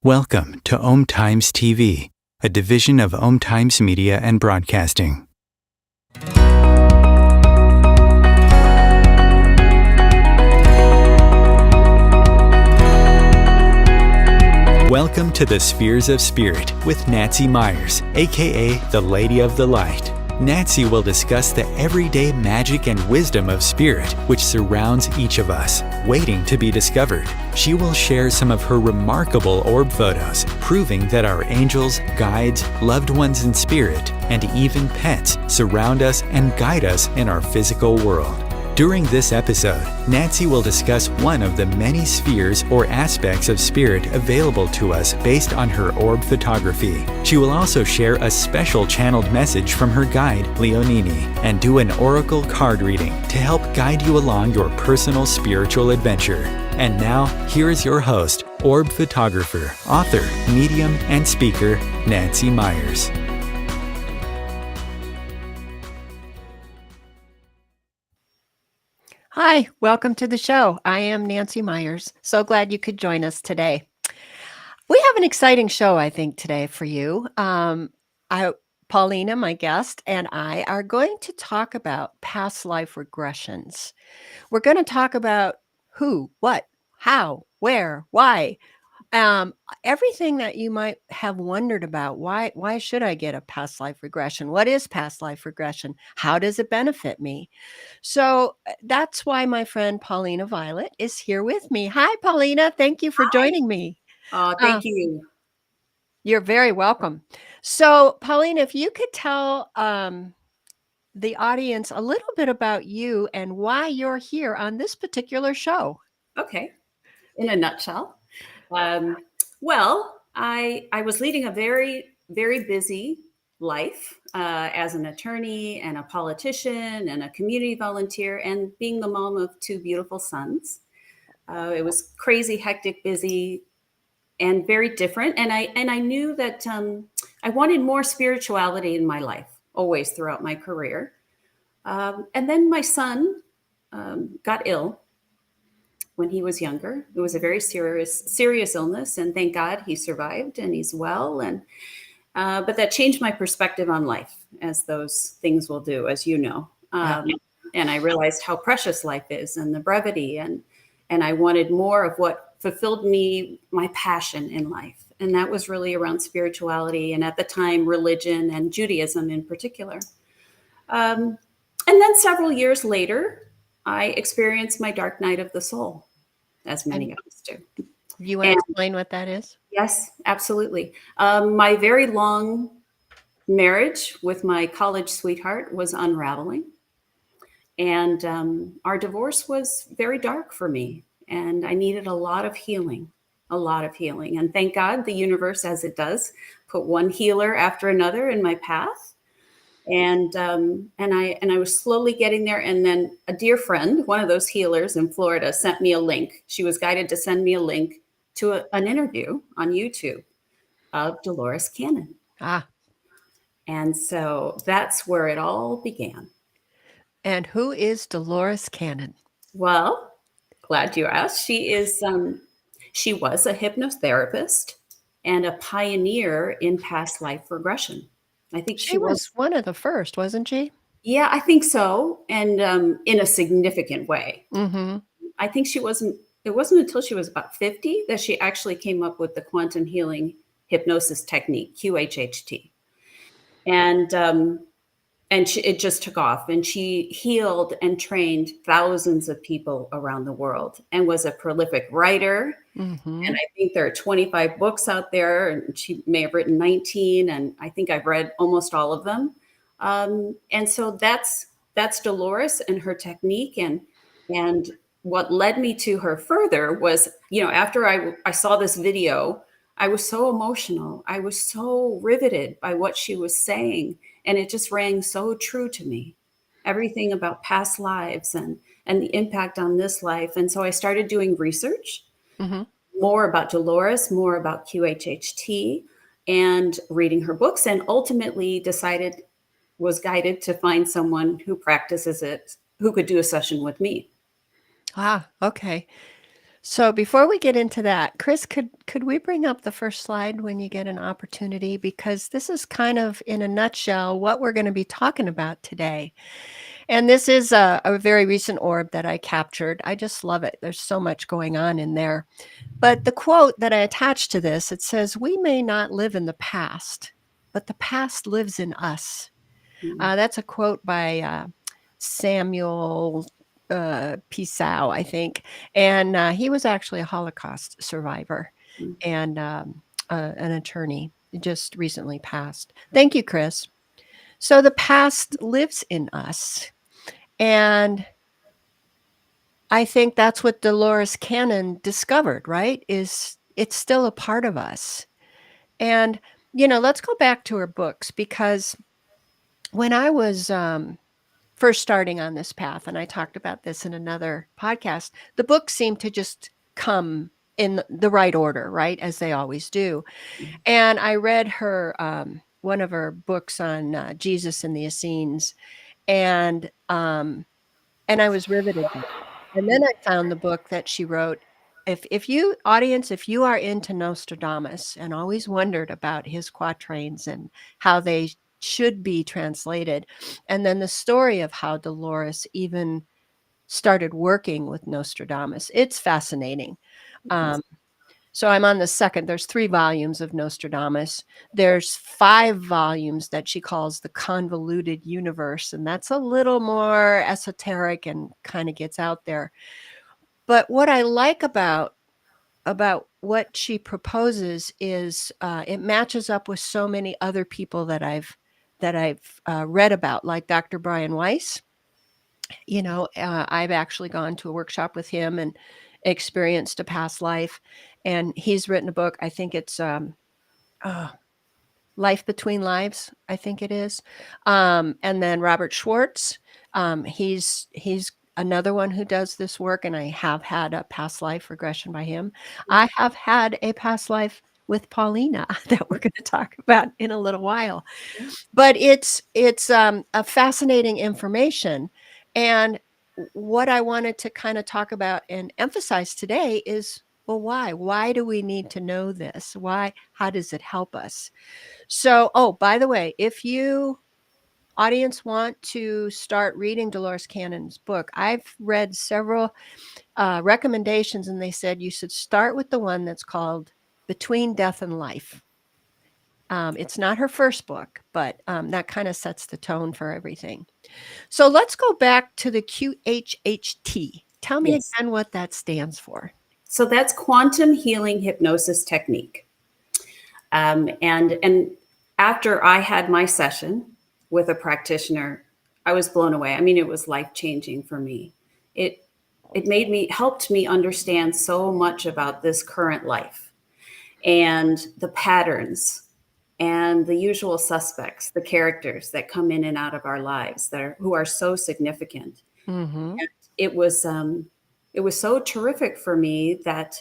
Welcome to Om Times TV, a division of Om Times Media and Broadcasting. Welcome to the Spheres of Spirit with Nancy Myers, aka the Lady of the Light. Nancy will discuss the everyday magic and wisdom of spirit which surrounds each of us, waiting to be discovered. She will share some of her remarkable orb photos, proving that our angels, guides, loved ones in spirit, and even pets surround us and guide us in our physical world. During this episode, Nancy will discuss one of the many spheres or aspects of spirit available to us based on her orb photography. She will also share a special channeled message from her guide, Leonini, and do an oracle card reading to help guide you along your personal spiritual adventure. And now, here is your host, orb photographer, author, medium, and speaker, Nancy Myers. Hi, welcome to the show. I am Nancy Myers. So glad you could join us today. We have an exciting show, I think, today for you. Paulina, my guest, and I are going to talk about past life regressions. We're going to talk about who, what, how, where, why. Everything that you might have wondered about. Why should I get a past life regression? What is past life regression? How does it benefit me? So that's why my friend Paulina Violet is here with me. Hi, Paulina. Thank you for joining me. Thank you. You're very welcome. So, Paulina, if you could tell the audience a little bit about you and why you're here on this particular show. Okay. In a nutshell. Well, I was leading a very, very busy life as an attorney and a politician and a community volunteer and being the mom of two beautiful sons. It was crazy, hectic, busy, and very different. And I knew that I wanted more spirituality in my life, always throughout my career. And then my son got ill when he was younger. It was a very serious illness, and thank God he survived and he's well. And but that changed my perspective on life, as those things will do, as you know. Yeah. And I realized how precious life is and the brevity, and I wanted more of what fulfilled me, my passion in life. And that was really around spirituality, and at the time, religion and Judaism in particular. Um, and then several years later, I experienced my dark night of the soul, as many of us do. You want to And explain what that is? yes, absolutely. My very long marriage with my college sweetheart was unraveling. And our divorce was very dark for me. And I needed a lot of healing, a lot of healing. And thank God the universe, as it does, put one healer after another in my path. And I was slowly getting there. And then a dear friend, one of those healers in Florida, sent me a link. She was guided to send me a link to an interview on YouTube of Dolores Cannon. Ah, And so that's where it all began. and who is Dolores Cannon? Well, glad you asked. She was a hypnotherapist and a pioneer in past life regression. I think She was one of the first, wasn't she? yeah, I think so, and in a significant way. Mm-hmm. I think she wasn't. It wasn't until she was about 50 that she actually came up with the quantum healing hypnosis technique, QHHT, and it just took off. And she healed and trained thousands of people around the world, and was a prolific writer. Mm-hmm. And I think there are 25 books out there, and she may have written 19, and I think I've read almost all of them. And so that's Dolores and her technique. And what led me to her further was, after I saw this video, I was so emotional. I was so riveted by what she was saying, and it just rang so true to me. Everything about past lives and the impact on this life. And so I started doing research, Mm-hmm. more about Dolores, more about QHHT, and reading her books, and ultimately was guided to find someone who practices it, who could do a session with me. Ah, okay. So before we get into that, Chris, could we bring up the first slide when you get an opportunity? Because this is kind of, in a nutshell, what we're going to be talking about today. And this is a very recent orb that I captured. I just love it. There's so much going on in there. But the quote that I attached to this, it says, "We may not live in the past, but the past lives in us." That's a quote by Samuel Pisau, I think. And he was actually a Holocaust survivor and an attorney, just recently passed. Thank you, Chris. So the past lives in us. And I think that's what Dolores Cannon discovered, right? Is it's still a part of us. And, let's go back to her books, because when I was first starting on this path, and I talked about this in another podcast, the books seemed to just come in the right order, right? As they always do. And I read her, one of her books on Jesus and the Essenes, and I was riveted by it. And then I found the book that she wrote. If you audience, if you are into Nostradamus and always wondered about his quatrains and how they should be translated, and then the story of how Dolores even started working with Nostradamus, it's fascinating. So I'm on the second. There's 3 volumes of Nostradamus. There's 5 volumes that she calls the convoluted universe, and that's a little more esoteric and kind of gets out there. But what I like about what she proposes is it matches up with so many other people that I've read about, like Dr. Brian Weiss. I've actually gone to a workshop with him and experienced a past life, and he's written a book. I think it's Life Between Lives, I think it is. And then Robert Schwartz, he's another one who does this work, and I have had a past life regression by him. I have had a past life with Paulina that we're going to talk about in a little while. But it's a fascinating information. And what I wanted to kind of talk about and emphasize today is Well, why? Why do we need to know this? Why? How does it help us? So, oh, by the way, if you audience want to start reading Dolores Cannon's book, I've read several recommendations, and they said you should start with the one that's called Between Death and Life. It's not her first book, but that kind of sets the tone for everything. So let's go back to the QHHT. Tell me Yes. again what that stands for. So that's quantum healing hypnosis technique. And after I had my session with a practitioner, I was blown away. I mean, it was life-changing for me. It helped me understand so much about this current life and the patterns and the usual suspects, the characters that come in and out of our lives who are so significant. Mm-hmm. And it was so terrific for me that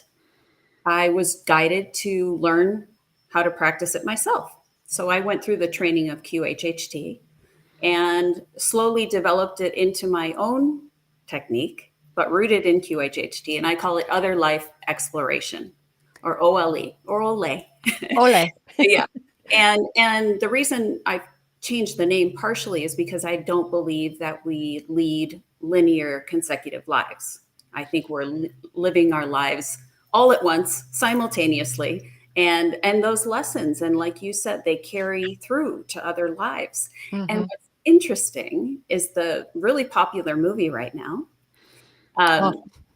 I was guided to learn how to practice it myself. So I went through the training of QHHT and slowly developed it into my own technique, but rooted in QHHT. And I call it other life exploration, or OLE, or OLE. Ole. Yeah. And the reason I changed the name partially is because I don't believe that we lead linear consecutive lives. I think we're living our lives all at once, simultaneously. And those lessons, and like you said, they carry through to other lives. Mm-hmm. And what's interesting is the really popular movie right now,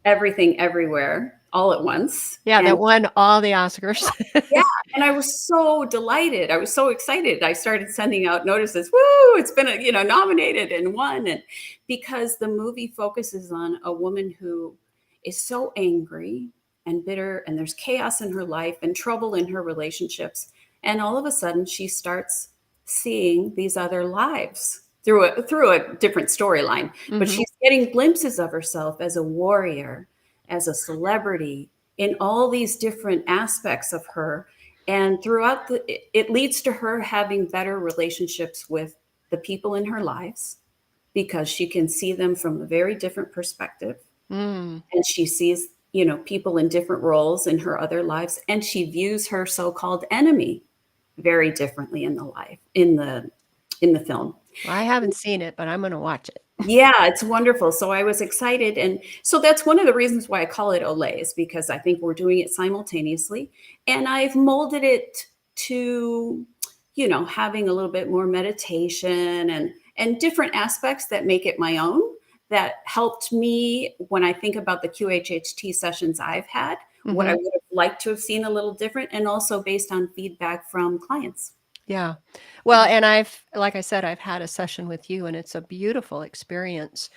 Everything Everywhere All at Once. Yeah, And that won all the Oscars. yeah, and I was so delighted. I was so excited. I started sending out notices. Woo! It's been nominated and won, and because the movie focuses on a woman who is so angry and bitter, and there's chaos in her life and trouble in her relationships, and all of a sudden she starts seeing these other lives through a different storyline. But Mhm. she's getting glimpses of herself as a warrior, as a celebrity, in all these different aspects of her. And throughout it leads to her having better relationships with the people in her lives because she can see them from a very different perspective. Mm. And she sees, people in different roles in her other lives. And she views her so-called enemy very differently in the film. Well, I haven't seen it, but I'm going to watch it. Yeah, it's wonderful. So I was excited. And so that's one of the reasons why I call it Olay, is because I think we're doing it simultaneously. And I've molded it to, having a little bit more meditation and different aspects that make it my own, that helped me when I think about the QHHT sessions I've had, what I Mhm. would have liked to have seen a little different, and also based on feedback from clients. Yeah. Well, and like I said, I've had a session with you, and it's a beautiful experience.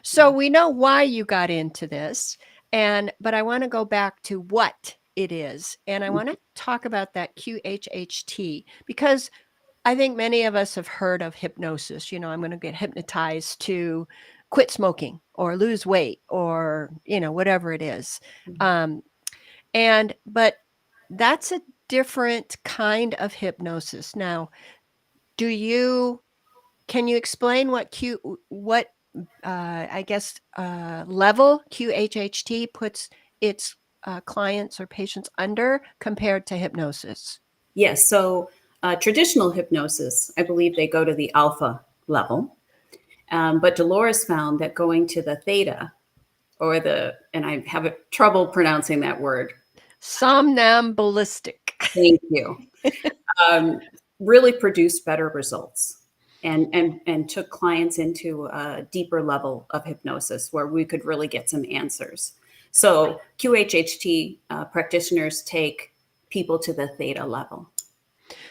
So we know why you got into this, but I want to go back to what it is. And I want to talk about that QHHT, because I think many of us have heard of hypnosis. I'm going to get hypnotized to quit smoking or lose weight or, whatever it is. But that's a different kind of hypnosis. Now, can you explain level QHHT puts its clients or patients under compared to hypnosis? Yes. So traditional hypnosis, I believe they go to the alpha level. But Dolores found that going to the theta, and I have trouble pronouncing that word. Somnambulistic. Thank you. Really produced better results and took clients into a deeper level of hypnosis where we could really get some answers. So QHHT practitioners take people to the theta level.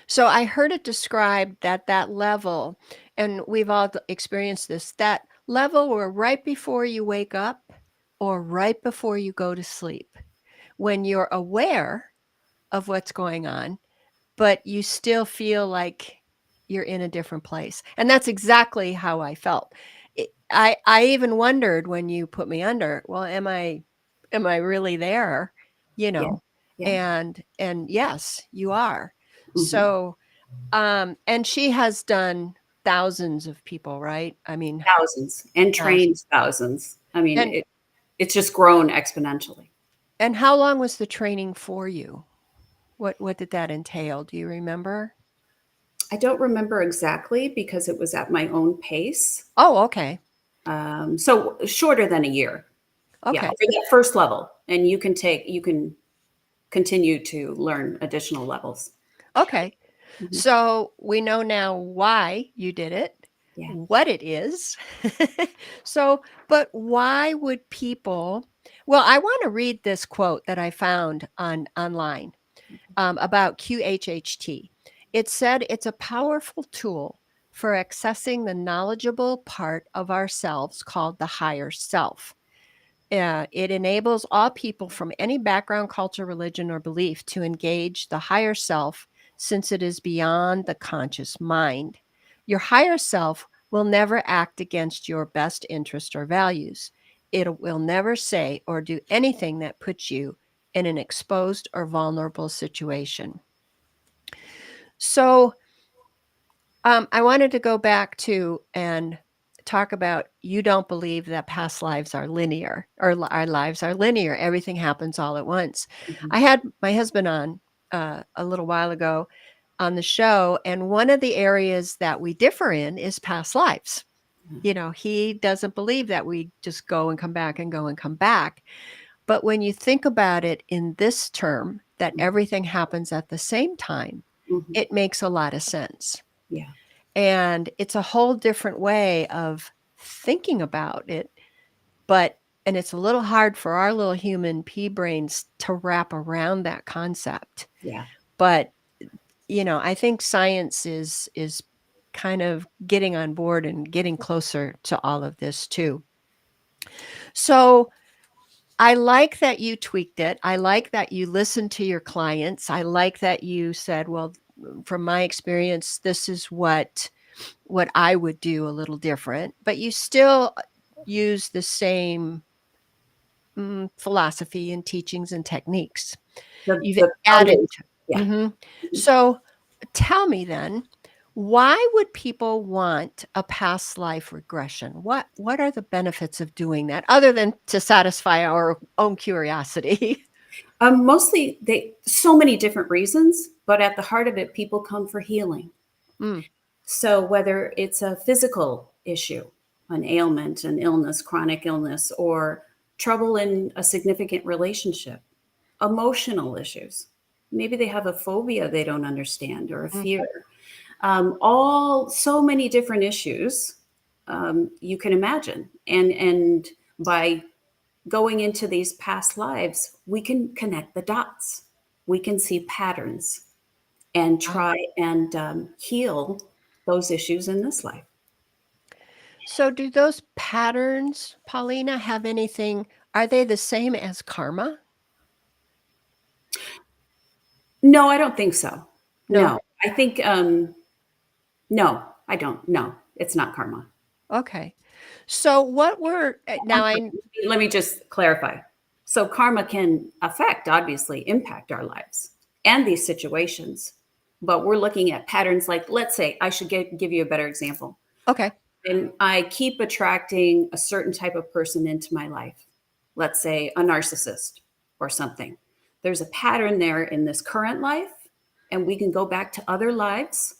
So I heard it described that level, and we've all experienced this, that level where right before you wake up or right before you go to sleep, when you're aware of what's going on, but you still feel like you're in a different place. And that's exactly how I felt. I even wondered when you put me under, well, am I really there? Yeah. Yeah. And yes, you are. Mhm. So, and she has done thousands of people, right? I mean, Thousands and trained thousands. I mean, and it's just grown exponentially. And how long was the training for you? What did that entail? Do you remember? I don't remember exactly because it was at my own pace. Oh, okay. So shorter than a year. Yeah, Okay. for that first level. And you can continue to learn additional levels. Okay. Mhm. So we know now why you did it, Yeah. what it is. So, but why would people? Well, I want to read this quote that I found online about QHHT. It said it's a powerful tool for accessing the knowledgeable part of ourselves called the higher self. It enables all people from any background, culture, religion, or belief to engage the higher self since it is beyond the conscious mind. Your higher self will never act against your best interest or values. It will never say or do anything that puts you in an exposed or vulnerable situation. So, I wanted to go back to and talk about you don't believe that past lives are linear or our lives are linear. Everything happens all at once. Mhm. I had my husband on a little while ago on the show, and one of the areas that we differ in is past lives. He doesn't believe that we just go and come back and go and come back. But when you think about it in this term, that Mhm. everything happens at the same time, Mhm. it makes a lot of sense. Yeah. And it's a whole different way of thinking about it. And it's a little hard for our little human pea brains to wrap around that concept. Yeah. But, I think science is kind of getting on board and getting closer to all of this too. So I like that you tweaked it. I like that you listened to your clients. I like that you said, well, from my experience, this is what I would do a little different, but you still use the same philosophy and teachings and techniques. You've The added. foundation. Yeah. Mhm. Mhm. So tell me then, why would people want a past life regression? What are the benefits of doing that other than to satisfy our own curiosity? Mostly they so many different reasons, but at the heart of it, people come for healing. Mm, So whether it's a physical issue, an ailment, an illness, chronic illness, or trouble in a significant relationship, emotional issues. Maybe they have a phobia they don't understand or a mm. fear. All so many different issues you can imagine. And by going into these past lives, we can connect the dots. We can see patterns and Ah. try and heal those issues in this life. So do those patterns, Paulina, have anything, are they the same as karma? No, I don't think so. No? No, I think, no, I don't. No, it's not karma. Okay. So what were I'm now sorry, I let me just clarify. So karma can affect, obviously, impact our lives and these situations. But we're looking at patterns like, let's say, I should give you a better example. okay. And I keep attracting a certain type of person into my life. Let's say a narcissist or something. There's a pattern there in this current life, and we can go back to other lives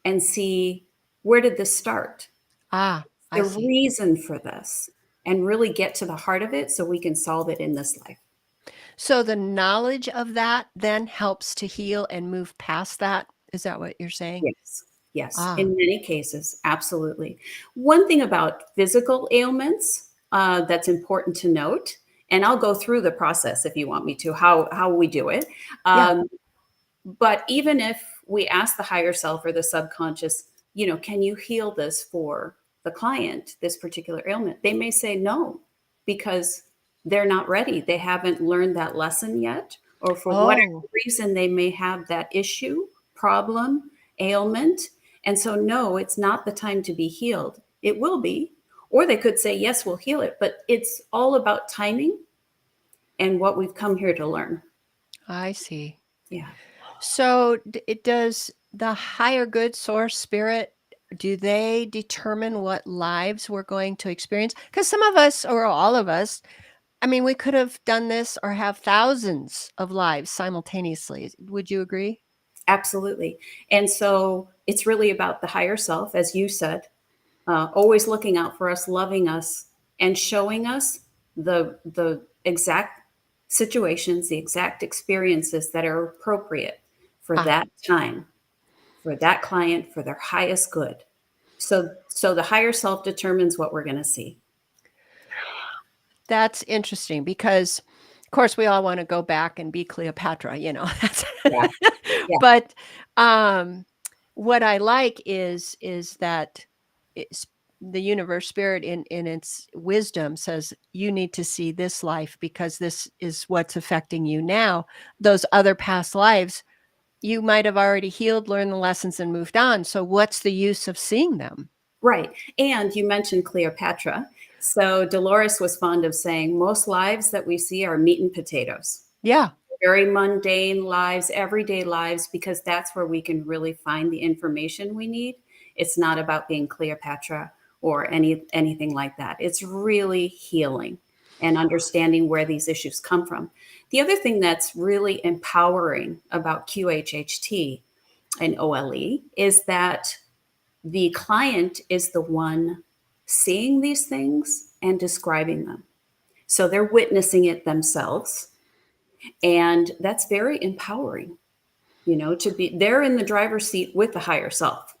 and see where did this start? Ah, I The see. reason for this, and really get to the heart of it so we can solve it in this life. So the knowledge of that then helps to heal and move past that. Is that what you're saying? Yes. Yes. Ah, In many cases, absolutely. One thing about physical ailments that's important to note, and I'll go through the process if you want me to, how we do it. yeah. Um, but even if we ask the higher self or the subconscious, can you heal this for the client, this particular ailment? They may say no, because they're not ready. They haven't learned that lesson yet, or for whatever Oh, reason, they may have that issue, problem, ailment. And so, no, it's not the time to be healed. It will be. Or they could say, yes, we'll heal it. But it's all about timing and what we've come here to learn. I see. Yeah. So it does the higher good source spirit, do they determine what lives we're going to experience? Because some of us or all of us, I mean, we could have done this or have thousands of lives simultaneously. Would you agree? Absolutely. And so it's really about the higher self, as you said, always looking out for us, loving us, and showing us the exact situations, the exact experiences that are appropriate for Ah, that time, for that client, for their highest good. So the higher self determines what we're going to see. that's interesting because, of course, we all want to go back and be Cleopatra, you know. Yeah. Yeah. But um, what I like is that it's the universe spirit in its wisdom says you need to see this life because this is what's affecting you now. Those other past lives, you might have already healed, learned the lessons, and moved on. So what's the use of seeing them? Right. And you mentioned Cleopatra. So Dolores was fond of saying most lives that we see are meat and potatoes, Yeah. very mundane lives, everyday lives, because that's where we can really find the information we need. It's not about being Cleopatra or anything like that. It's really healing and understanding where these issues come from. The other thing that's really empowering about QHHT and OLE is that the client is the one seeing these things and describing them. So they're witnessing it themselves. And that's very empowering, to be there in the driver's seat with the higher self.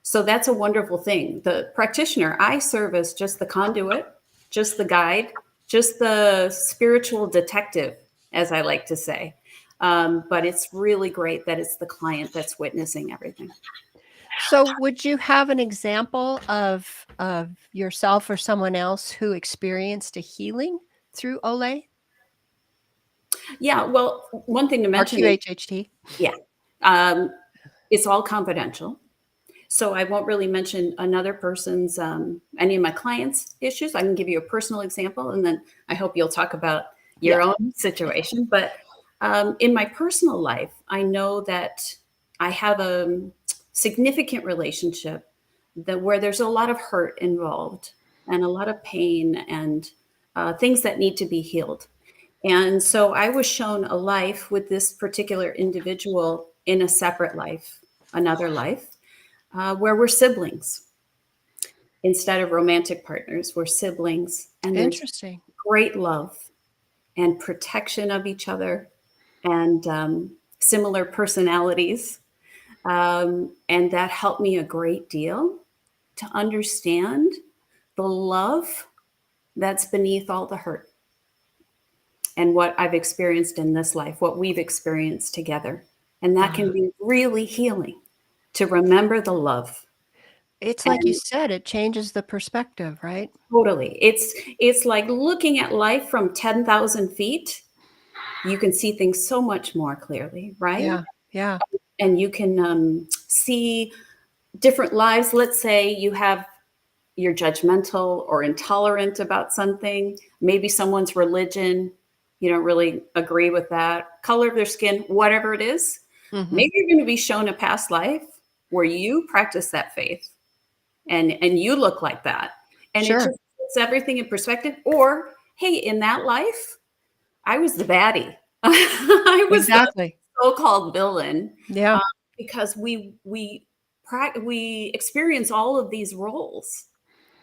So that's a wonderful thing. The practitioner, I serve as just the conduit, just the guide, just the spiritual detective, as I like to say. But it's really great that it's the client that's witnessing everything. So would you have an example of yourself or someone else who experienced a healing through Ole Yeah, well, one thing to or mention is, QHHT? yeah, um, it's all confidential. So I won't really mention another person's, any of my clients' issues. I can give you a personal example, and then I hope you'll talk about Yeah. your own situation. But in my personal life, I know that I have a significant relationship where there's a lot of hurt involved and a lot of pain and things that need to be healed. And so I was shown a life with this particular individual in a separate life, another life, where we're siblings instead of romantic partners. We're siblings, and there's Interesting. great love and protection of each other and similar personalities. And that helped me a great deal to understand the love that's beneath all the hurt and what I've experienced in this life, what we've experienced together. And that can Ah, be really healing to remember the love. it's like you And said, it changes the perspective, right? totally, it's like looking at life from 10,000 feet. You can see things so much more clearly, right? Yeah. Yeah. And you can see different lives. Let's say you're judgmental or intolerant about something, maybe someone's religion, you don't really agree with that, color of their skin, whatever it is. Mhm. Maybe you're going to be shown a past life where you practice that faith and you look like that. And it Sure. just puts everything in perspective. Or, hey, in that life, I was the baddie. I was the Exactly. so-called villain Yeah. uh, because we experience all of these roles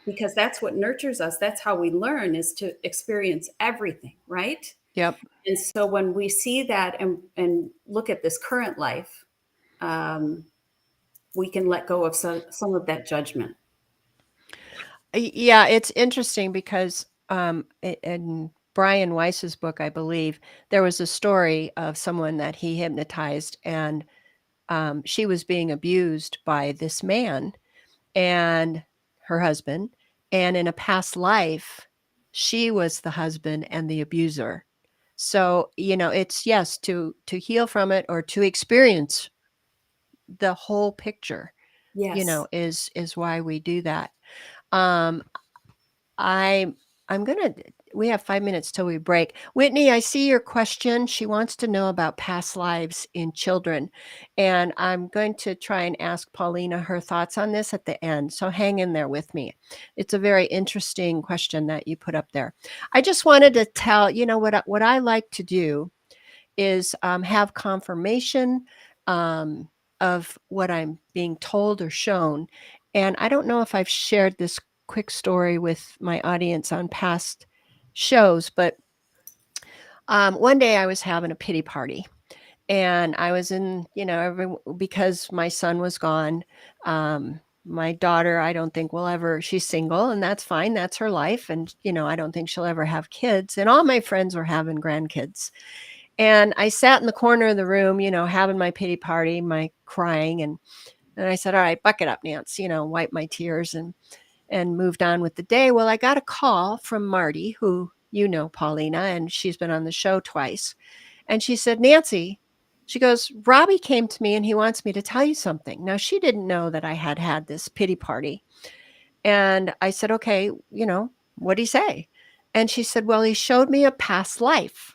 because that's what nurtures us. That's how we learn is to experience everything, right? Yep. And so when we see that and look at this current life, um, we can let go of some of that judgment. Yeah, it's interesting because, in Brian Weiss's book, I believe, there was a story of someone that he hypnotized, and, she was being abused by this man and her husband, and in a past life, she was the husband and the abuser. So, it's yes, to heal from it or to experience the whole picture, Yes. is why we do that. Um, I I'm gonna we have 5 minutes till we break. Whitney, I see your question. She wants to know about past lives in children. And I'm going to try and ask Paulina her thoughts on this at the end. So hang in there with me. It's a very interesting question that you put up there. I just wanted to tell, what I like to do is have confirmation of what I'm being told or shown. And I don't know if I've shared this quick story with my audience on past shows, but one day I was having a pity party, and I was in, because my son was gone. My daughter, I don't think will ever, she's single, and that's fine. That's her life. And, I don't think she'll ever have kids. And all my friends were having grandkids. And I sat in the corner of the room, having my pity party, my crying. And I said, all right, buck it up, Nance, wipe my tears and moved on with the day. Well, I got a call from Marty, who Paulina, and she's been on the show twice. And she said, Nancy, she goes, Robbie came to me and he wants me to tell you something. Now, she didn't know that I had had this pity party. And I said, okay, what'd he say? And she said, well, he showed me a past life.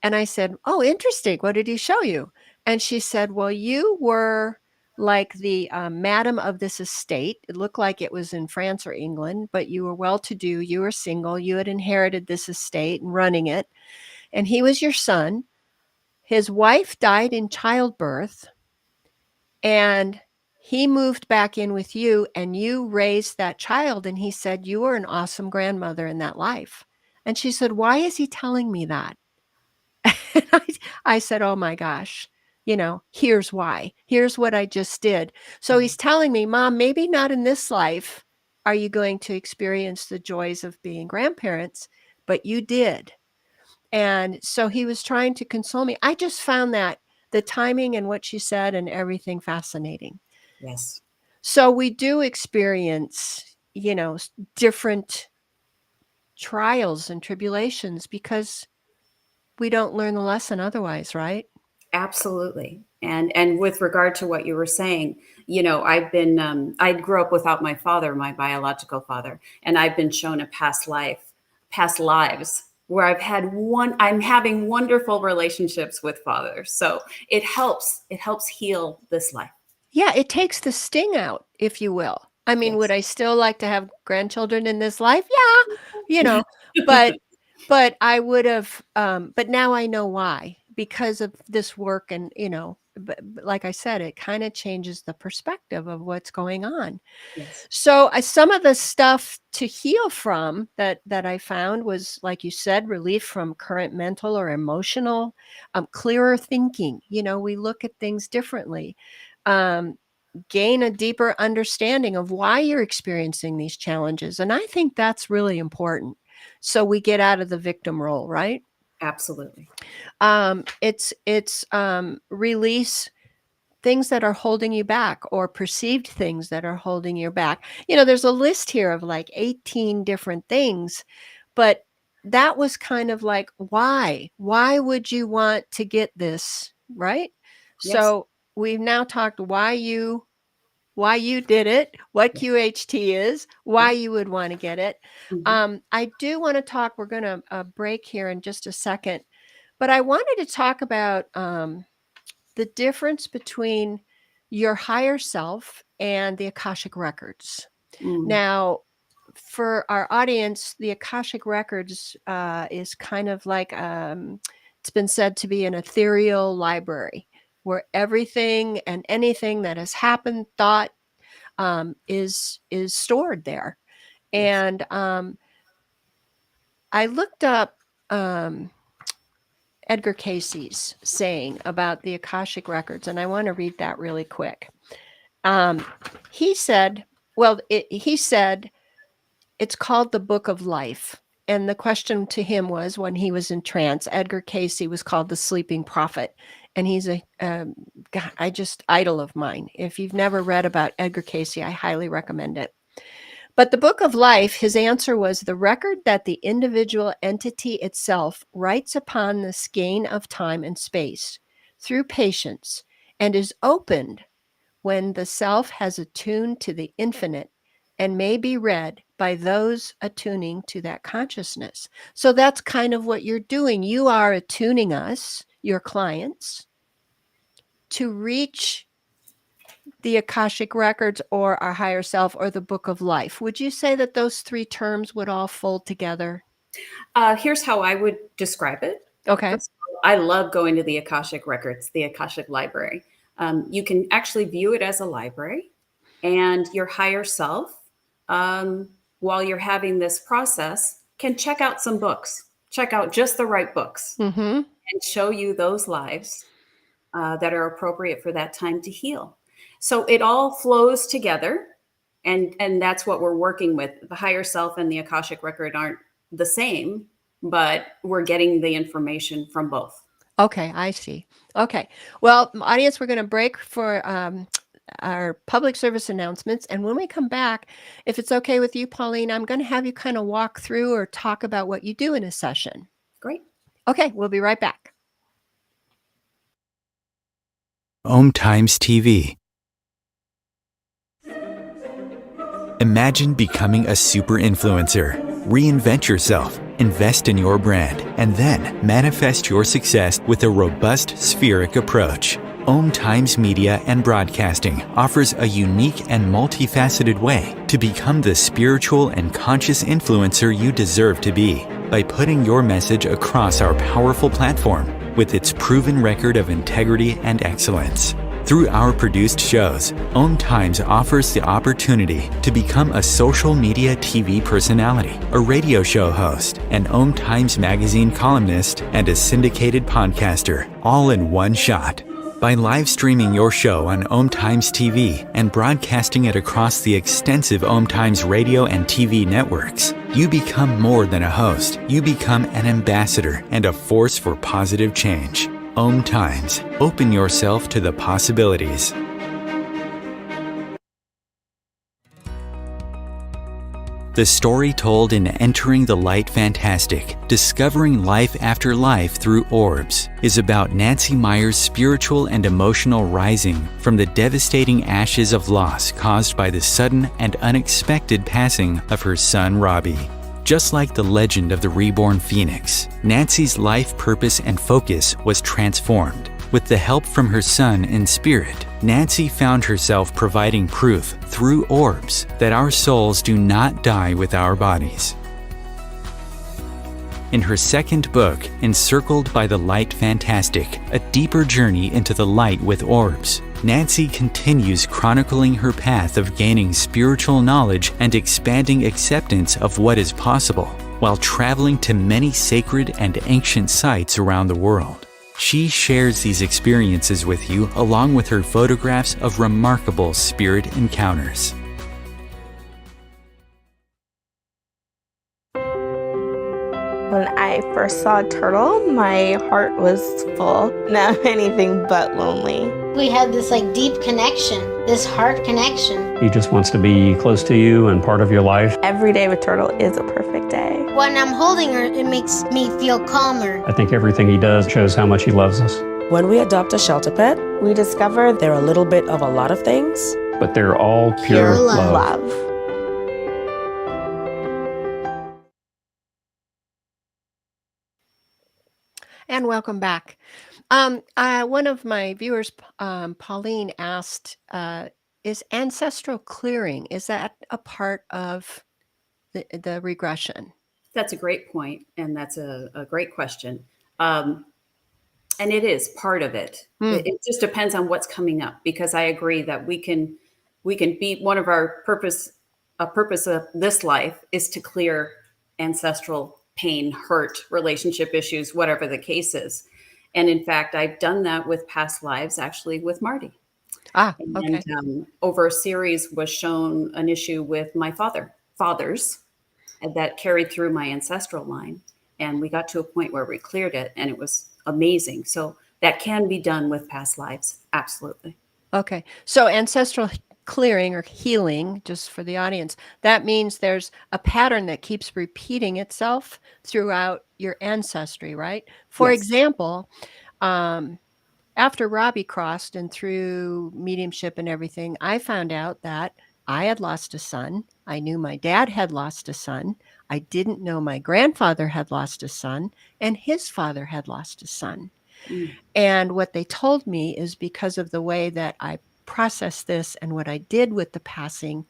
And I said, oh, interesting. What did he show you? And she said, well, you were like the madam of this estate. It looked like it was in France or England, but you were well-to-do. You were single. You had inherited this estate and running it. And he was your son. His wife died in childbirth. And he moved back in with you and you raised that child. And he said, you were an awesome grandmother in that life. And she said, why is he telling me that? I said, oh my gosh, here's why. Here's what I just did. So he's telling me, Mom, maybe not in this life are you going to experience the joys of being grandparents, but you did. And so he was trying to console me. I just found that the timing and what she said and everything fascinating. Yes. So we do experience, different trials and tribulations because we don't learn the lesson otherwise, right? Absolutely. And with regard to what you were saying, I grew up without my father, my biological father, and I've been shown a past lives where I'm having wonderful relationships with fathers. So it helps heal this life. Yeah, it takes the sting out, if you will. I mean, would Yes. I still like to have grandchildren in this life? Yeah, but I would have, but now I know why, because of this work. And, but like I said, it kind of changes the perspective of what's going on. Yes. So some of the stuff to heal from that I found was, like you said, relief from current mental or emotional, clearer thinking. We look at things differently. Gain a deeper understanding of why you're experiencing these challenges. And I think that's really important. So we get out of the victim role, right? Absolutely. It's release things that are holding you back or perceived things that are holding you back. There's a list here of like 18 different things, but that was kind of like, why would you want to get this, right? Yes. So we've now talked why you did it, what QHT is, why you would want to get it. Mm-hmm. I do want to talk, we're going to break here in just a second, but I wanted to talk about the difference between your higher self and the Akashic records. Mm. Now, for our audience, the Akashic records is kind of like, it's been said to be an ethereal library where everything and anything that has happened, thought, is stored there. Yes. And I looked up Edgar Cayce's saying about the Akashic records, and I want to read that really quick. He said it's called the Book of Life. And the question to him was, when he was in trance, Edgar Cayce was called the Sleeping Prophet. And he's idol of mine. If you've never read about Edgar Cayce, I highly recommend it. But the Book of Life, his answer was the record that the individual entity itself writes upon the skein of time and space through patience and is opened when the self has attuned to the infinite and may be read by those attuning to that consciousness. So that's kind of what you're doing. You are attuning us, your clients, to reach the Akashic records or our higher self or the book of life. Would you say that those three terms would all fold together? Here's how I would describe it. Okay. First of all, I love going to the Akashic records, the Akashic library. You can actually view it as a library, and your higher self, while you're having this process, can check out some books, check out just the right books, Mm-hmm. and show you those lives that are appropriate for that time to heal. So it all flows together, and that's what we're working with. The higher self and the Akashic record aren't the same, but we're getting the information from both. Okay, I see. Okay. Well, audience, we're going to break for our public service announcements. And when we come back, if it's okay with you, Pauline, I'm going to have you kind of walk through or talk about what you do in a session. Great. Okay, we'll be right back. Om Times TV. Imagine becoming a super influencer. Reinvent yourself, invest in your brand, and then manifest your success with a robust spheric approach. Om Times Media and Broadcasting offers a unique and multifaceted way to become the spiritual and conscious influencer you deserve to be by putting your message across our powerful platform with its proven record of integrity and excellence. Through our produced shows, Om Times offers the opportunity to become a social media TV personality, a radio show host, an Om Times magazine columnist, and a syndicated podcaster, all in one shot. By live streaming your show on Om Times TV and broadcasting it across the extensive Om Times radio and TV networks, you become more than a host. You become an ambassador and a force for positive change. Om Times. Open yourself to the possibilities. The story told in Entering the Light Fantastic, Discovering Life After Life Through Orbs, is about Nancy Meyer's spiritual and emotional rising from the devastating ashes of loss caused by the sudden and unexpected passing of her son Robbie. Just like the legend of the reborn phoenix, Nancy's life purpose and focus was transformed. With the help from her son in spirit, Nancy found herself providing proof through orbs that our souls do not die with our bodies. In her second book, Encircled by the Light Fantastic, A Deeper Journey into the Light with Orbs, Nancy continues chronicling her path of gaining spiritual knowledge and expanding acceptance of what is possible, while traveling to many sacred and ancient sites around the world. She shares these experiences with you along with her photographs of remarkable spirit encounters. When I first saw a turtle, my heart was full. Now I'm anything but lonely. We had this deep connection, this heart connection. He just wants to be close to you and part of your life. Every day with turtle is a perfect day. When I'm holding her, it makes me feel calmer. I think everything he does shows how much he loves us. When we adopt a shelter pet, we discover they're a little bit of a lot of things. But they're all pure Pure love. Love. And welcome back. One of my viewers, Pauline, asked, is ancestral clearing, is that a part of the regression? That's a great point, and that's a great question. And it is part of it. It just depends on what's coming up, because I agree that we can be one of our purpose of this life is to clear ancestral pain, hurt, relationship issues, whatever the case is. And in fact, I've done that with past lives, actually with Marty. Okay. And over a series was shown an issue with my fathers that carried through my ancestral line. And we got to a point where we cleared it, and it was amazing. So that can be done with past lives. Absolutely. Okay. So ancestral clearing or healing, just for the audience, that means there's a pattern that keeps repeating itself throughout your ancestry, right? For Yes. example, after Robbie crossed and through mediumship and everything, I found out that I had lost a son. I knew my dad had lost a son. I didn't know my grandfather had lost a son, and his father had lost a son. Mm. And what they told me is because of the way that I processed this and what I did with the passing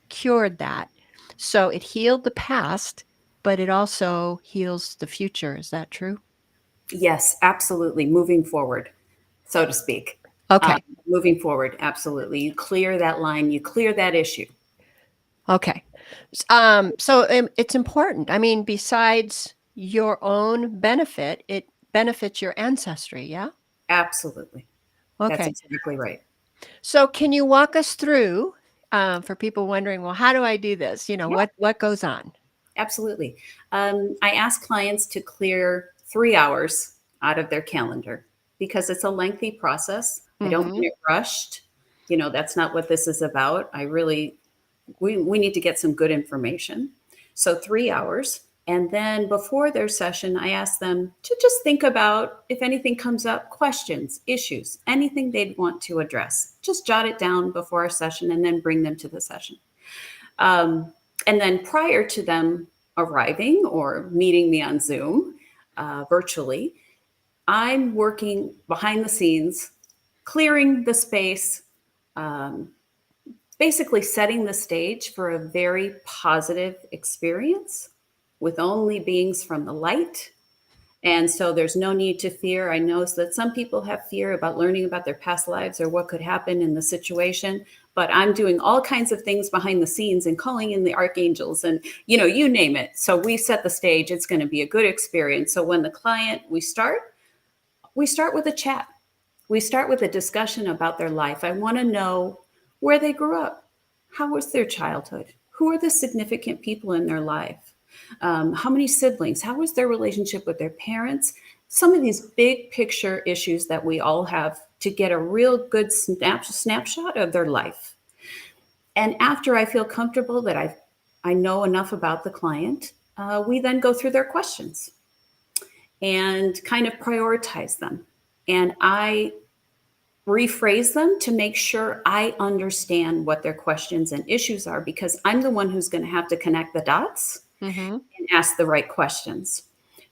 cured that. So it healed the past, but it also heals the future. Is that true? Yes, absolutely. Moving forward, so to speak. Okay. Moving forward, absolutely. You clear that line, you clear that issue. Okay. So it's important. I mean, besides your own benefit, it benefits your ancestry. Yeah. Absolutely. That's Okay. exactly right. So can you walk us through for people wondering, well, how do I do this? You know, Yeah. what goes on? Absolutely. I ask clients to clear 3 hours out of their calendar because it's a lengthy process. I don't Mhm. want it rushed. You know, that's not what this is about. We need to get some good information. So 3 hours. And then before their session, I ask them to just think about if anything comes up, questions, issues, anything they'd want to address. Just jot it down before our session and then bring them to the session. And then prior to them arriving or meeting me on Zoom virtually, I'm working behind the scenes, clearing the space, um, basically setting the stage for a very positive experience with only beings from the light. And so there's no need to fear. I know that some people have fear about learning about their past lives or what could happen in the situation, but I'm doing all kinds of things behind the scenes and calling in the archangels and, you know, you name it. So we set the stage. It's going to be a good experience. So when the client, we start with a chat. We start with a discussion about their life. I want to know where they grew up. How was their childhood? Who are the significant people in their life? How many siblings? How was their relationship with their parents? Some of these big picture issues that we all have to get a real good snapshot of their life. And after I feel comfortable that I know enough about the client, we then go through their questions and kind of prioritize them. And I rephrase them to make sure I understand what their questions and issues are, because I'm the one who's going to have to connect the dots Mhm. and ask the right questions.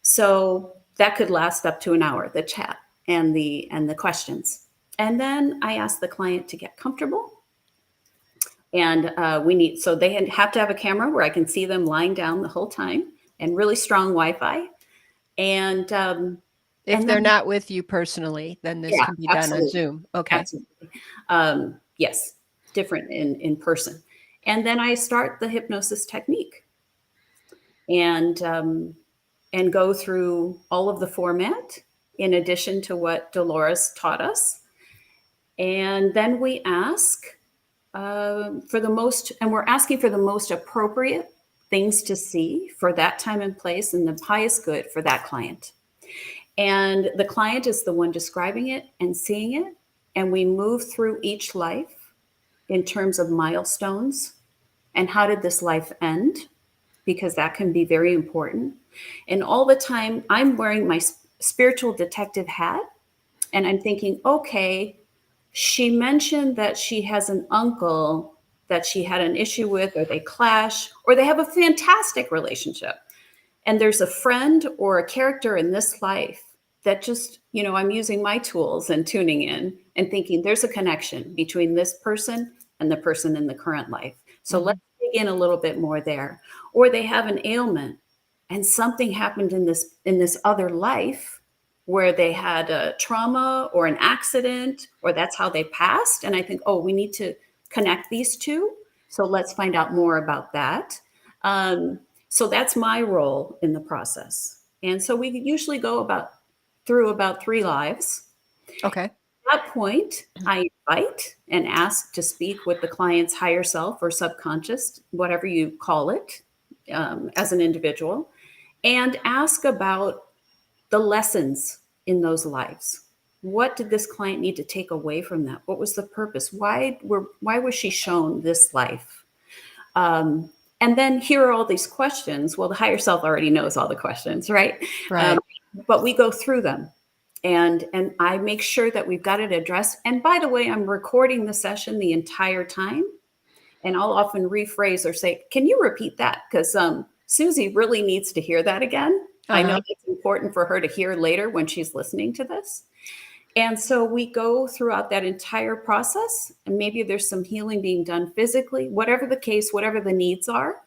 So that could last up to an hour, the chat and the questions. And then I ask the client to get comfortable. And so they have to have a camera where I can see them lying down the whole time and really strong Wi-Fi. And If they're then, not with you personally, then this yeah, can be done on absolutely. Zoom. Okay. Absolutely. Yes, different in person. And then I start the hypnosis technique and go through all of the format in addition to what Dolores taught us. And then we ask we're asking for the most appropriate things to see for that time and place and the highest good for that client. And the client is the one describing it and seeing it. And we move through each life in terms of milestones and how did this life end? Because that can be very important. And all the time, I'm wearing my spiritual detective hat and I'm thinking, okay, she mentioned that she has an uncle that she had an issue with, or they clash, or they have a fantastic relationship. And there's a friend or a character in this life that just, you know, I'm using my tools and tuning in and thinking there's a connection between this person and the person in the current life. So let's dig in a little bit more there. Or they have an ailment and something happened in this other life where they had a trauma or an accident, or that's how they passed. And I think, oh, we need to connect these two. So let's find out more about that. So that's my role in the process. And so we usually go through about 3 lives. Okay. At that point, I invite and ask to speak with the client's higher self or subconscious, whatever you call it, as an individual, and ask about the lessons in those lives. What did this client need to take away from that? What was the purpose? Why was she shown this life? And then here are all these questions. Well, the higher self already knows all the questions, right? Right. But we go through them. And I make sure that we've got it addressed. And by the way, I'm recording the session the entire time. And I'll often rephrase or say, can you repeat that? Because Susie really needs to hear that again. I know Uh-huh. it's important for her to hear later when she's listening to this. And so we go throughout that entire process, and maybe there's some healing being done physically, whatever the case, whatever the needs are.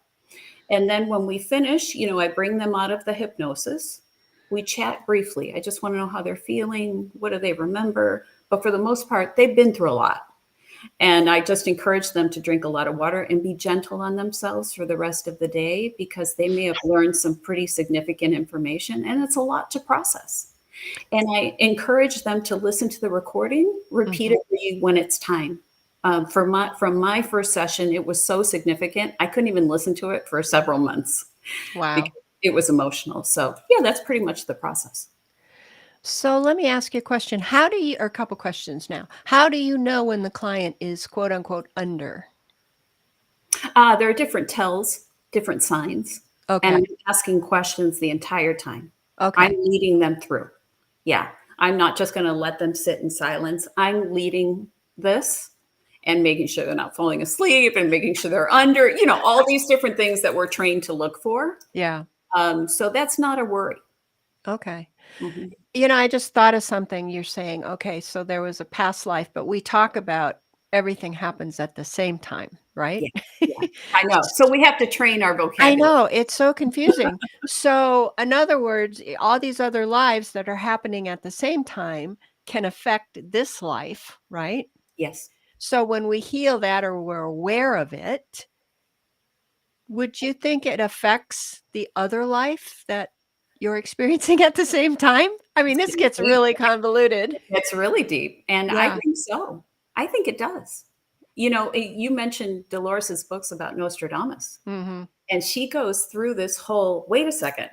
And then when we finish, I bring them out of the hypnosis. We chat briefly. I just want to know how they're feeling. What do they remember? But for the most part, they've been through a lot. And I just encourage them to drink a lot of water and be gentle on themselves for the rest of the day, because they may have learned some pretty significant information, and it's a lot to process. And I encourage them to listen to the recording repeatedly when it's time. From my first session, it was so significant, I couldn't even listen to it for several months Wow. because it was emotional. So yeah, that's pretty much the process. So let me ask you a question. Or a couple questions now. How do you know when the client is quote unquote under? There are different tells, different signs, and Okay. I'm asking questions the entire time. Okay. I'm leading them through. Yeah, I'm not just going to let them sit in silence. I'm leading this and making sure they're not falling asleep and making sure they're under, all these different things that we're trained to look for. Yeah. So that's not a worry. Okay. Mhm. I just thought of something. You're saying, okay, so there was a past life, but we talk about everything happens at the same time, right? Yeah, yeah, I know. So we have to train our I vocabulary. know, it's so confusing. So, in other words, all these other lives that are happening at the same time can affect this life, right? Yes. So, when we heal that or we're aware of it, would you think it affects the other life that you're experiencing at the same time? I mean, this gets really convoluted. It's really deep, and I Yeah. think so. I think it does. You mentioned Dolores's books about Nostradamus, Mhm. and she goes through this whole, wait a second,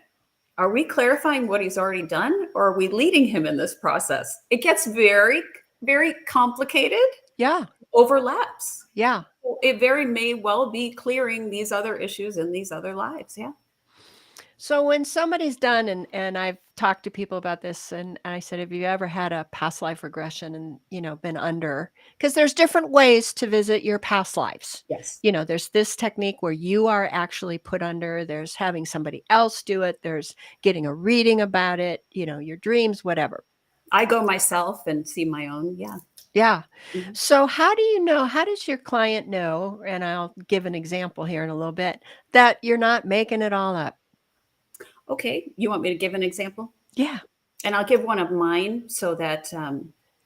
are we clarifying what he's already done, or are we leading him in this process? It gets very, very complicated, Yeah. overlaps. Yeah. It very may well be clearing these other issues in these other lives. Yeah. So when somebody's done, and I've talked to people about this, and I said, have you ever had a past life regression and, been under? Because there's different ways to visit your past lives. Yes. There's this technique where you are actually put under, there's having somebody else do it, there's getting a reading about it, your dreams, whatever. I go myself and see my own. Yeah. Yeah. Mhm. So how does your client know, and I'll give an example here in a little bit, that you're not making it all up? Okay. You want me to give an example? Yeah. And I'll give one of mine so that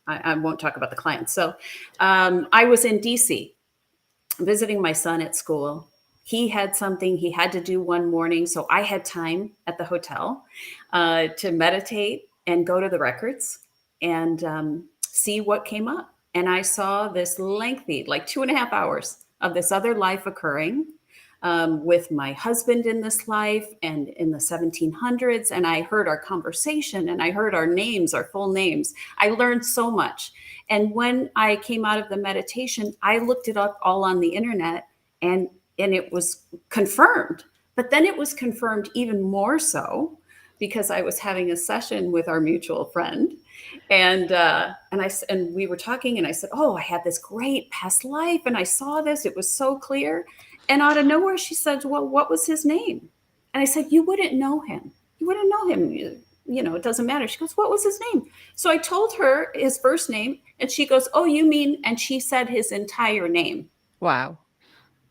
I won't talk about the client. So I was in DC visiting my son at school. He had something he had to do one morning. So I had time at the hotel to meditate and go to the records and see what came up. And I saw this lengthy, like 2.5 hours of this other life occurring with my husband in this life and in the 1700s. And I heard our conversation and I heard our names, our full names. I learned so much. And when I came out of the meditation, I looked it up all on the internet, and it was confirmed. But then it was confirmed even more so because I was having a session with our mutual friend, and we were talking, and I said, "Oh, I had this great past life, and I saw this. It was so clear." And out of nowhere, she said, "Well, what was his name?" And I said, "You wouldn't know him. You wouldn't know him. It doesn't matter." She goes, "What was his name?" So I told her his first name, and she goes, "Oh, you mean?" And she said his entire name. Wow.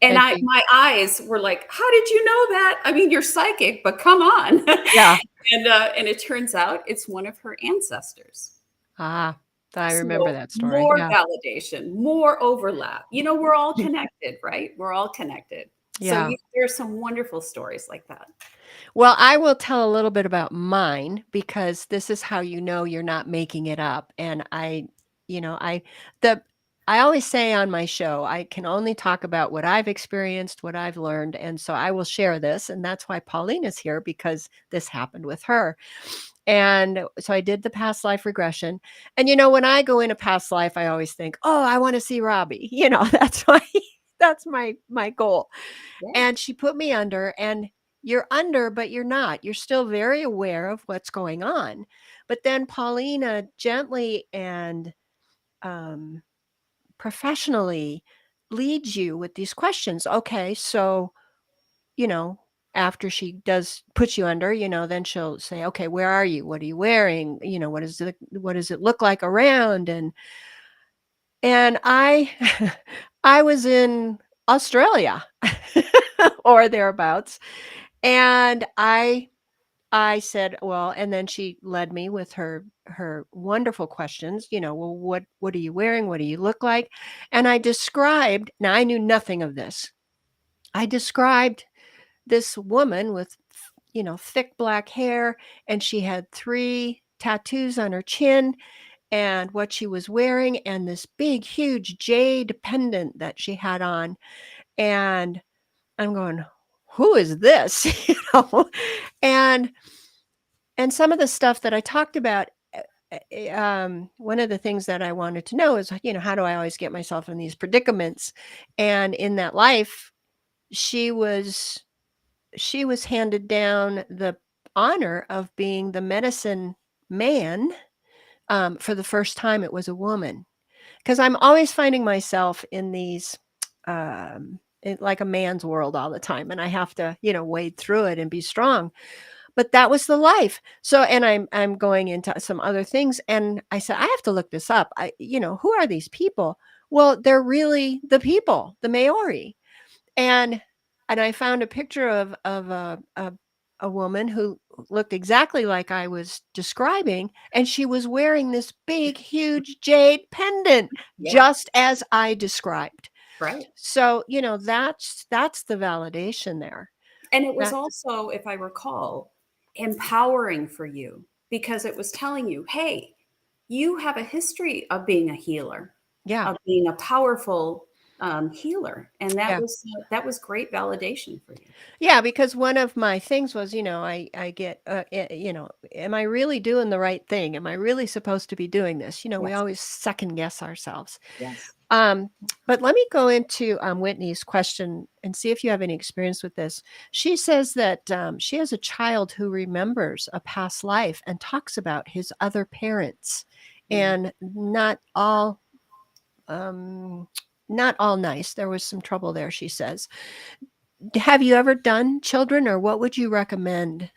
And And she my eyes were like, "How did you know that? I mean, you're psychic, but come on." Yeah. And it turns out it's one of her ancestors. Ah, I remember So that story. more Yeah. validation, more overlap. We're all connected, right? We're all connected. So Yeah. there's some wonderful stories like that. Well, I will tell a little bit about mine because this is how you know you're not making it up. And you know, I the I always say on my show, I can only talk about what I've experienced, what I've learned, and so I will share this, and that's why Paulina's here because this happened with her. And so I did the past life regression. And when I go in a past life, I always think, "Oh, I want to see Robbie." That's my goal. Yeah. And she put me under, and you're under, but you're not. You're still very aware of what's going on. But then Paulina gently and professionally leads you with these questions. Okay, so, you know, after she does put you under, then she'll say, okay, where are you? What are you wearing? What does it look like around? And I I was in Australia or thereabouts. And I said, well, and then she led me with her wonderful questions, well, what are you wearing? What do you look like? And I described, now I knew nothing of this. I described this woman with, thick black hair, and she had 3 tattoos on her chin, and what she was wearing, and this big, huge jade pendant that she had on. And I'm going, who is this? And and some of the stuff that I talked about, one of the things that I wanted to know is, how do I always get myself in these predicaments? And in that life, she was she was handed down the honor of being the medicine man. For the first time, it was a woman, because I'm always finding myself in these, like a man's world all the time, and I have to, wade through it and be strong. But that was the life. So, and I'm going into some other things, and I said, I have to look this up. Who are these people? Well, they're really the people, the Maori. And I found a picture of a woman who looked exactly like I was describing, and she was wearing this big, huge jade pendant, Yeah. just as I described. Right. So, that's the validation there. And it was That also, if I recall, empowering for you, because it was telling you, hey, you have a history of being a healer, Yeah. of being a powerful healer. And Yeah. that was great validation for you. Yeah, because one of my things was, I get, am I really doing the right thing? Am I really supposed to be doing this? We Yes. always second guess ourselves. Yes. But let me go into Whitney's question and see if you have any experience with this. She says that she has a child who remembers a past life and talks about his other parents, and not all nice. There was some trouble there, she says. Have you ever done children, or what would you recommend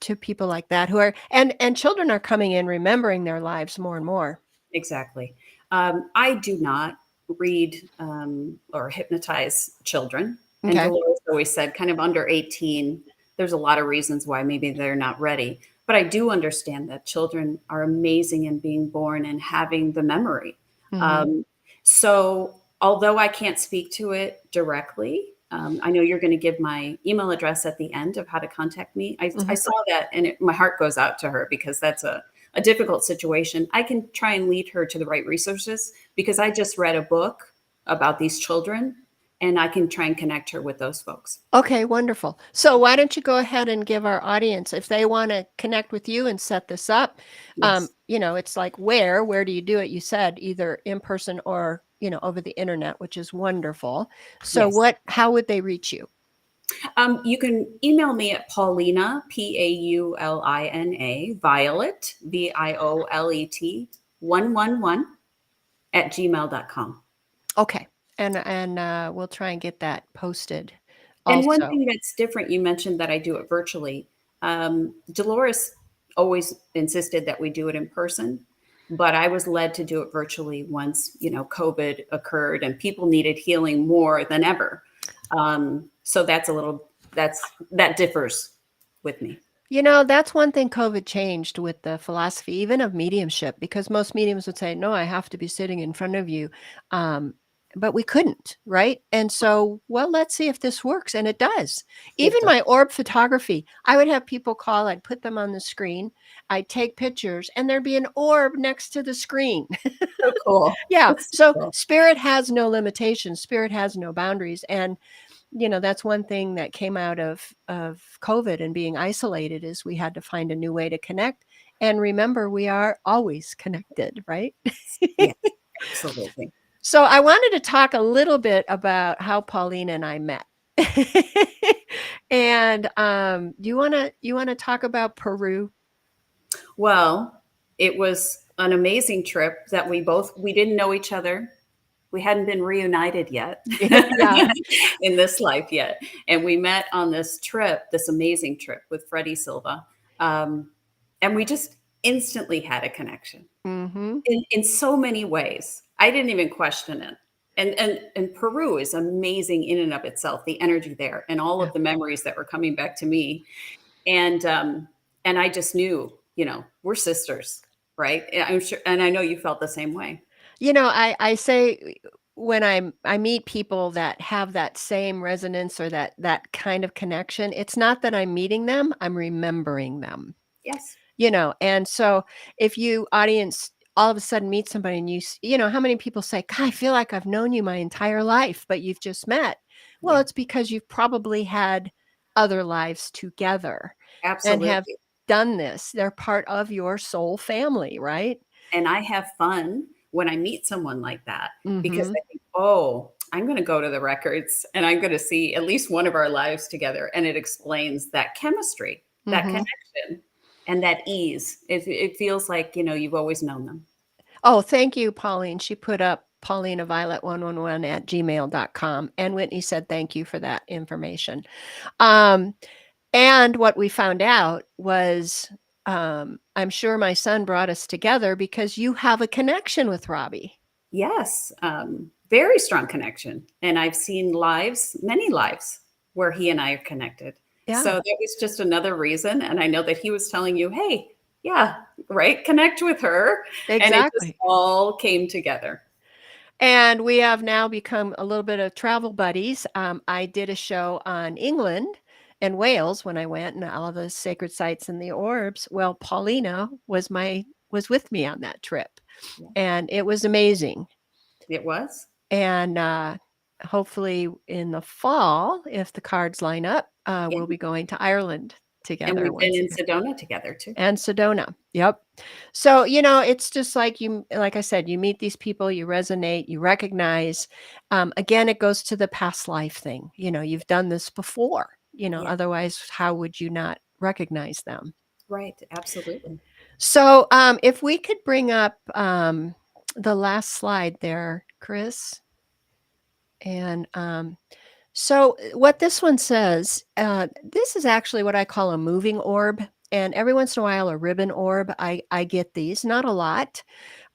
to people like that who are, and children are coming in remembering their lives more and more? Exactly. I do not read or hypnotize children. And Okay. Dolores always said, kind of under 18, there's a lot of reasons why maybe they're not ready. But I do understand that children are amazing in being born and having the memory. Mhm. So although I can't speak to it directly, I know you're going to give my email address at the end of how to contact me. I Mhm. saw that, and my heart goes out to her, because that's a difficult situation. I can try and lead her to the right resources, because I just read a book about these children, and I can try and connect her with those folks. Okay, wonderful. So why don't you go ahead and give our audience, if they want to connect with you and set this up, Yes. it's like, where do you do it? You said either in person or, over the internet, which is wonderful. So Yes. how would they reach you? You can email me at Paulina, Paulina, Violet, Violet, 111 at gmail.com. Okay. And we'll try and get that posted And one also. thing that's different, you mentioned that I do it virtually. Dolores always insisted that we do it in person, but I was led to do it virtually once, COVID occurred and people needed healing more than ever. So that differs with me. That's one thing COVID changed with the philosophy, even of mediumship, because most mediums would say, no, I have to be sitting in front of you. But we couldn't, right? And so, well, let's see if this works. And it does. Even does. my orb photography, I would have people call, I'd put them on the screen, I'd take pictures, and there'd be an orb next to the screen. So cool. Yeah. That's So cool. spirit has no limitations. Spirit has no boundaries. And that's one thing that came out of COVID and being isolated, is we had to find a new way to connect. And remember, we are always connected, right? Yes, absolutely. So I wanted to talk a little bit about how Paulina and I met. And you wanna talk about Peru? Well, it was an amazing trip that we didn't know each other. we hadn't been reunited yet Yeah. in this life yet. And we met on this trip, this amazing trip with Freddie Silva. And we just instantly had a connection Mm-hmm. in so many ways. I didn't even question it. And Peru is amazing in and of itself, the energy there and all of the memories that were coming back to me. And I just knew, we're sisters, right? I'm sure, and I know you felt the same way. I say when I meet people that have that same resonance or that kind of connection, it's not that I'm meeting them, I'm remembering them. Yes. And so if you audience all of a sudden meet somebody and how many people say, God, I feel like I've known you my entire life, but you've just met. Well, Yeah. it's because you've probably had other lives together and have Absolutely. done this. They're part of your soul family, right? And I have fun when I meet someone like that because Mhm. I think, oh, I'm going to go to the records and I'm going to see at least one of our lives together. And it explains that chemistry, that Mhm. connection, and that ease. It feels like, you've always known them. Oh, thank you, Pauline. She put up Paulina Violet 111 at gmail.com. And Whitney said, thank you for that information. And what we found out was, I'm sure my son brought us together because you have a connection with Robbie. Yes, very strong connection. And I've seen many lives where he and I are connected. Yeah. So that was just another reason. And I know that he was telling you, hey, yeah, right, connect with her. And it just Exactly. all came together. And we have now become a little bit of travel buddies. I did a show on England and Wales when I went and all the sacred sites and the orbs. Well, Paulina was with me on that trip. Yeah. And it was amazing. It was. And hopefully in the fall, if the cards line up, we'll be going to Ireland And together we've been once in again. Sedona together too. And Sedona. Yep. So, it's just like like I said, you meet these people, you resonate, you recognize. Again, it goes to the past life thing. You've done this before, Yeah. otherwise, how would you not recognize them? Right. Absolutely. So, if we could bring up the last slide there, Chris. And so what this one says, this is actually what I call a moving orb. And every once in a while, a ribbon orb. I get these, not a lot.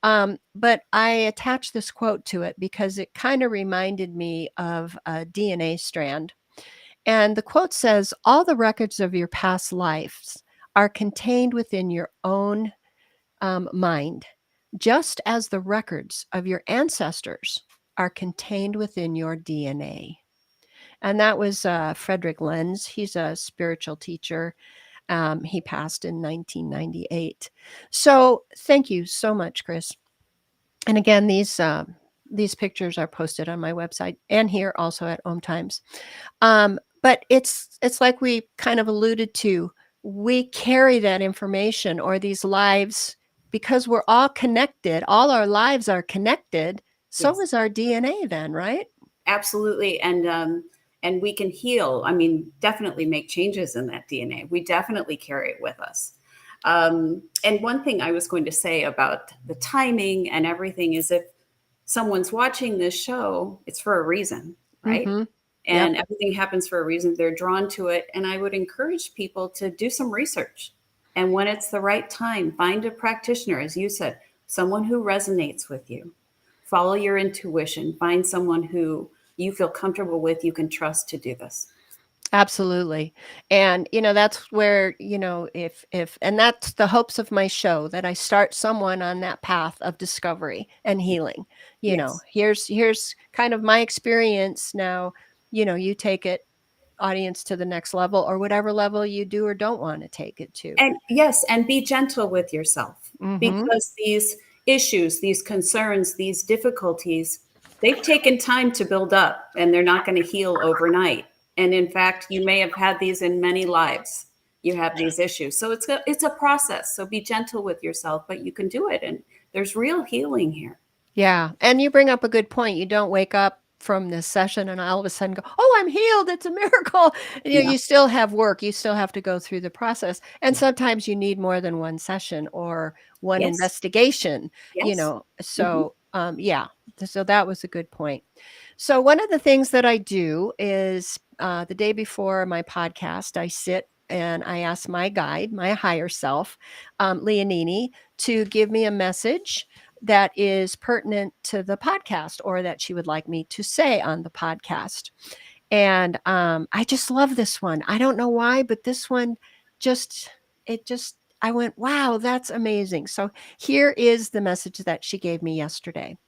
But I attached this quote to it because it kind of reminded me of a DNA strand. And the quote says, all the records of your past lives are contained within your own mind, just as the records of your ancestors are contained within your DNA. And that was Frederick Lenz. He's a spiritual teacher. He passed in 1998. So thank you so much, Chris. And again, these pictures are posted on my website and here also at Om Times. But it's like we kind of alluded to. We carry that information or these lives because we're all connected. All our lives are connected. So Yes. is our DNA then, right? Absolutely. And we can heal. I mean, definitely make changes in that DNA. We definitely carry it with us. And one thing I was going to say about the timing and everything is if someone's watching this show, it's for a reason, right? Mm-hmm. And everything happens for a reason. They're drawn to it. And I would encourage people to do some research. And when it's the right time, find a practitioner, as you said, someone who resonates with you. Follow your intuition. Find someone who you feel comfortable with, you can trust to do this. Absolutely. And that's where, if and that's the hopes of my show, that I start someone on that path of discovery and healing. Yes. Here's kind of my experience now, you take it, audience, to the next level or whatever level you do or don't want to take it to. And yes, and be gentle with yourself Mhm. because these issues, these concerns, these difficulties, they've taken time to build up and they're not going to heal overnight. And in fact, you may have had these in many lives. You have these issues. So it's a process. So be gentle with yourself, but you can do it. And there's real healing here. Yeah. And you bring up a good point. You don't wake up from this session and all of a sudden go, oh, I'm healed. It's a miracle. Yeah. You still have work. You still have to go through the process. And sometimes you need more than one session or one Yes. investigation, Yes. So Yeah, so that was a good point. So one of the things that I do is the day before my podcast, I sit and I ask my guide, my higher self, Leonini, to give me a message that is pertinent to the podcast or that she would like me to say on the podcast. And I just love this one. I don't know why, but this one I went, wow, that's amazing. So here is the message that she gave me yesterday.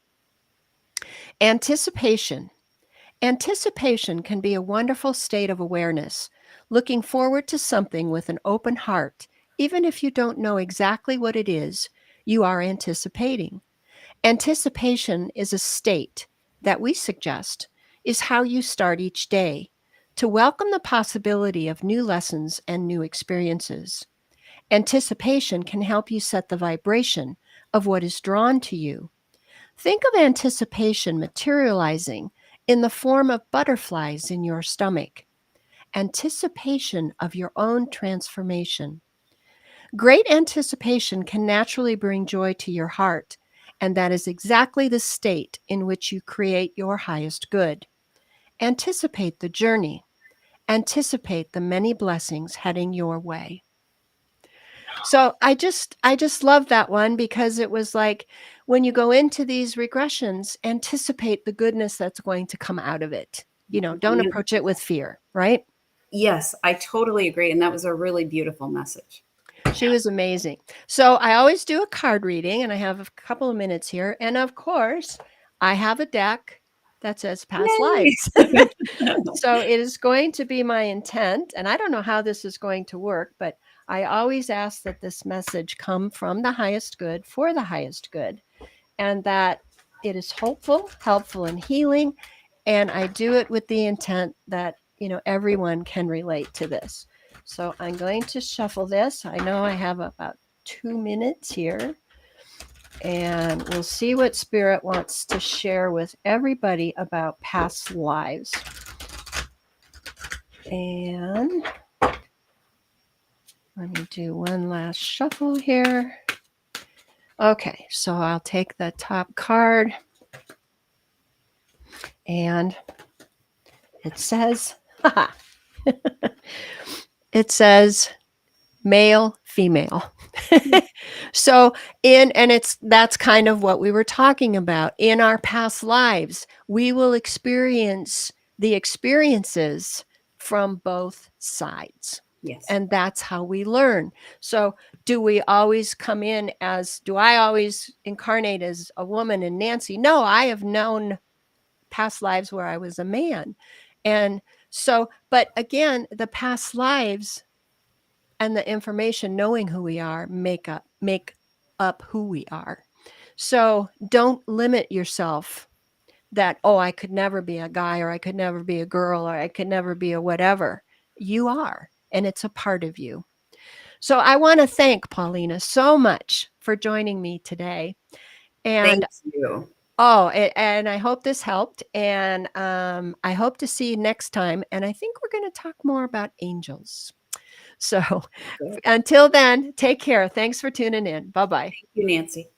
Anticipation. Anticipation can be a wonderful state of awareness, looking forward to something with an open heart, even if you don't know exactly what it is you are anticipating. Anticipation is a state that we suggest is how you start each day to welcome the possibility of new lessons and new experiences. Anticipation can help you set the vibration of what is drawn to you. Think of anticipation materializing in the form of butterflies in your stomach. Anticipation of your own transformation. Great anticipation can naturally bring joy to your heart, and that is exactly the state in which you create your highest good. Anticipate the journey. Anticipate the many blessings heading your way. So I just love that one because it was like when you go into these regressions, anticipate the goodness that's going to come out of it. Don't approach it with fear, right? Yes, I totally agree. And that was a really beautiful message. She was amazing. So I always do a card reading, and I have a couple of minutes here. And of course, I have a deck that says past lives. So it is going to be my intent, and I don't know how this is going to work, but I always ask that this message come from the highest good for the highest good, and that it is hopeful, helpful, and healing. And I do it with the intent that, everyone can relate to this. So I'm going to shuffle this. I know I have about 2 minutes here, and we'll see what Spirit wants to share with everybody about past lives. And let me do one last shuffle here. Okay, so I'll take the top card, and it says, it says male, female. So that's kind of what we were talking about. In our past lives, we will experience the experiences from both sides. Yes. And that's how we learn. So do I always incarnate as a woman in Nancy? No, I have known past lives where I was a man. And so, but again, the past lives and the information, knowing who we are, make up who we are. So don't limit yourself that, I could never be a guy, or I could never be a girl, or I could never be a whatever. You are, and it's a part of you. So I want to thank Paulina so much for joining me today. And thank you. And I hope this helped. And I hope to see you next time. And I think we're going to talk more about angels. So until then, take care. Thanks for tuning in. Bye-bye. Thank you, Nancy.